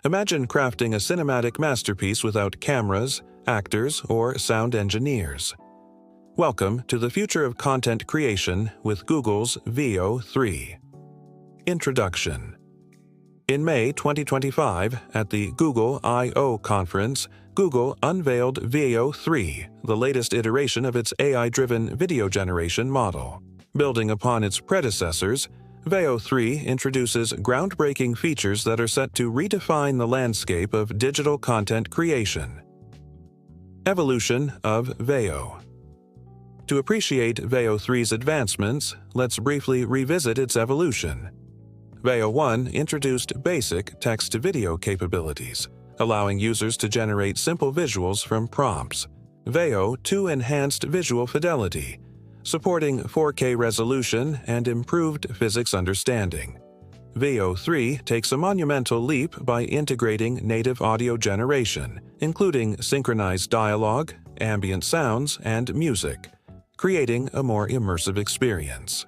Imagine crafting a cinematic masterpiece without cameras, actors, or sound engineers. Welcome to the future of content creation with Google's Veo 3. Introduction. In May 2025, at the Google I/O conference, Google unveiled Veo 3, the latest iteration of its AI-driven video generation model. Building upon its predecessors, Veo 3 introduces groundbreaking features that are set to redefine the landscape of digital content creation. Evolution of Veo. To appreciate Veo 3's advancements, let's briefly revisit its evolution. Veo 1 introduced basic text-to-video capabilities, allowing users to generate simple visuals from prompts. Veo 2 enhanced visual fidelity, supporting 4K resolution and improved physics understanding. Veo 3 takes a monumental leap by integrating native audio generation, including synchronized dialogue, ambient sounds, and music, creating a more immersive experience.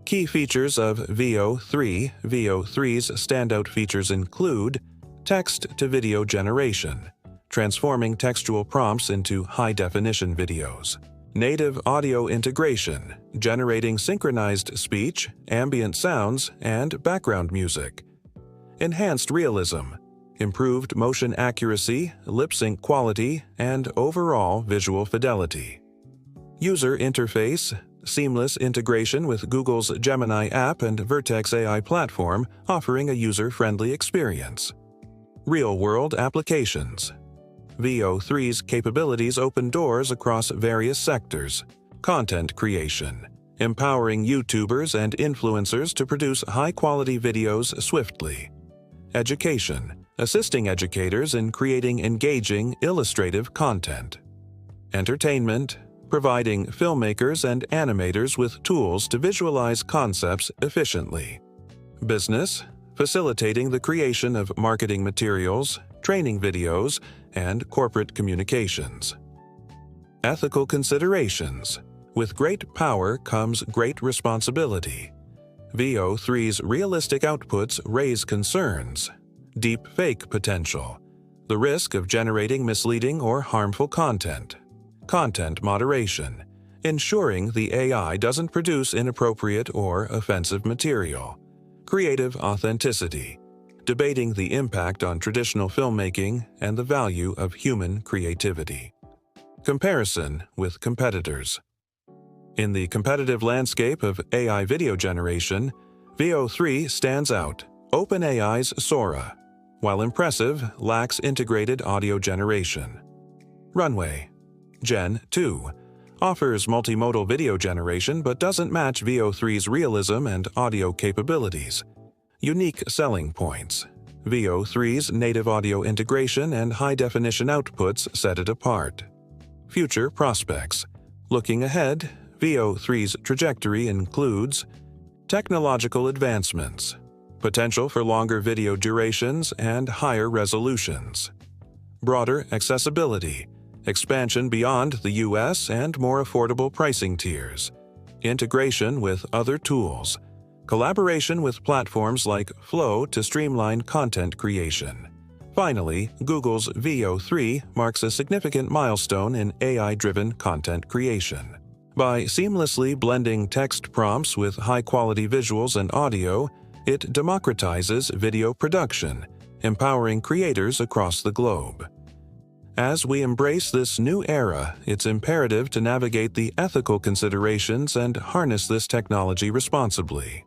Key features of Veo 3. Veo 3's standout features include text-to-video generation, transforming textual prompts into high-definition videos. Native audio integration, generating synchronized speech, ambient sounds, and background music. Enhanced realism, improved motion accuracy, lip-sync quality, and overall visual fidelity. User interface, seamless integration with Google's Gemini app and Vertex AI platform, offering a user-friendly experience. Real-world applications. Veo 3's capabilities open doors across various sectors. Content creation, empowering YouTubers and influencers to produce high-quality videos swiftly. Education, assisting educators in creating engaging, illustrative content. Entertainment, providing filmmakers and animators with tools to visualize concepts efficiently. Business, facilitating the creation of marketing materials, training videos, and corporate communications. Ethical considerations. With great power comes great responsibility. Veo 3's realistic outputs raise concerns. Deep fake potential. The risk of generating misleading or harmful content. Content moderation. Ensuring the AI doesn't produce inappropriate or offensive material. Creative authenticity. Debating the impact on traditional filmmaking and the value of human creativity. Comparison with competitors. In the competitive landscape of AI video generation, Veo 3 stands out. OpenAI's Sora, while impressive, lacks integrated audio generation. Runway, Gen 2, offers multimodal video generation but doesn't match Veo 3's realism and audio capabilities. Unique selling points. Veo 3's native audio integration and high-definition outputs set it apart. Future prospects. Looking ahead, Veo 3's trajectory includes technological advancements, potential for longer video durations and higher resolutions, broader accessibility, expansion beyond the US and more affordable pricing tiers, integration with other tools, collaboration with platforms like Flow to streamline content creation. Finally, Google's Veo 3 marks a significant milestone in AI-driven content creation. By seamlessly blending text prompts with high-quality visuals and audio, it democratizes video production, empowering creators across the globe. As we embrace this new era, it's imperative to navigate the ethical considerations and harness this technology responsibly.